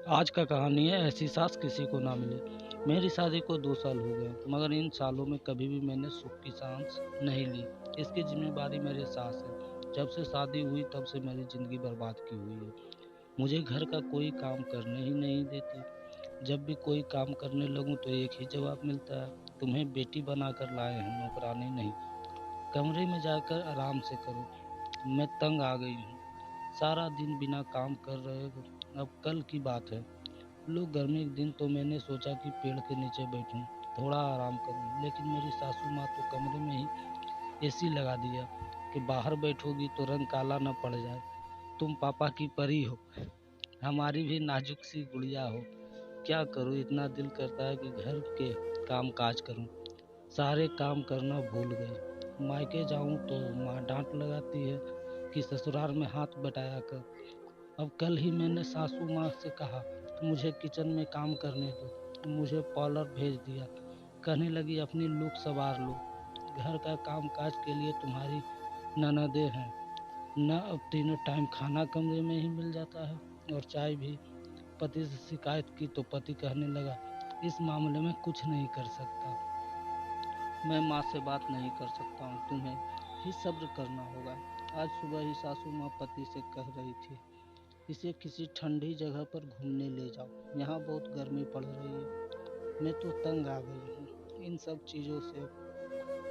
आज का कहानी है ऐसी सास किसी को ना मिले। मेरी शादी को 2 साल हो गए, मगर इन सालों में कभी भी मैंने सुख की सांस नहीं ली। इसकी जिम्मेदारी मेरे सास है। जब से शादी हुई तब से मेरी ज़िंदगी बर्बाद की हुई है। मुझे घर का कोई काम करने ही नहीं देती। जब भी कोई काम करने लगूं तो एक ही जवाब मिलता है, तुम्हें बेटी बनाकर लाए हैं, नौकरानी नहीं। कमरे में जाकर आराम से करो। मैं तंग आ गई हूँ। सारा दिन बिना काम कर रहे हो। अब कल की बात है, लोग गर्मी के दिन तो मैंने सोचा कि पेड़ के नीचे बैठूं, थोड़ा आराम करूं, लेकिन मेरी सासू माँ तो कमरे में ही एसी लगा दिया कि बाहर बैठोगी तो रंग काला न पड़ जाए। तुम पापा की परी हो, हमारी भी नाजुक सी गुड़िया हो। क्या करूं, इतना दिल करता है कि घर के काम काज करूं, सारे काम करना भूल गई। मायके जाऊं तो माँ डांट लगाती है कि ससुराल में हाथ बटाया कर। अब कल ही मैंने सासू माँ से कहा मुझे किचन में काम करने दो, मुझे पार्लर भेज दिया। कहने लगी अपनी लुक संवार लो, घर का काम काज के लिए तुम्हारी ननदें हैं न। अब तीनों टाइम खाना कमरे में ही मिल जाता है और चाय भी। पति से शिकायत की तो पति कहने लगा इस मामले में कुछ नहीं कर सकता, मैं माँ से बात नहीं कर सकता हूँ, तुम्हें ही सब्र करना होगा। आज सुबह ही सासू माँ पति से कह रही थी इसे किसी ठंडी जगह पर घूमने ले जाओ, यहाँ बहुत गर्मी पड़ रही है। मैं तो तंग आ गई हूँ इन सब चीज़ों से।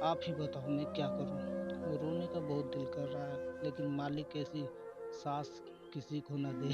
आप ही बताओ मैं क्या करूँ। रोने का बहुत दिल कर रहा है, लेकिन मालिक ऐसी सास किसी को न दे।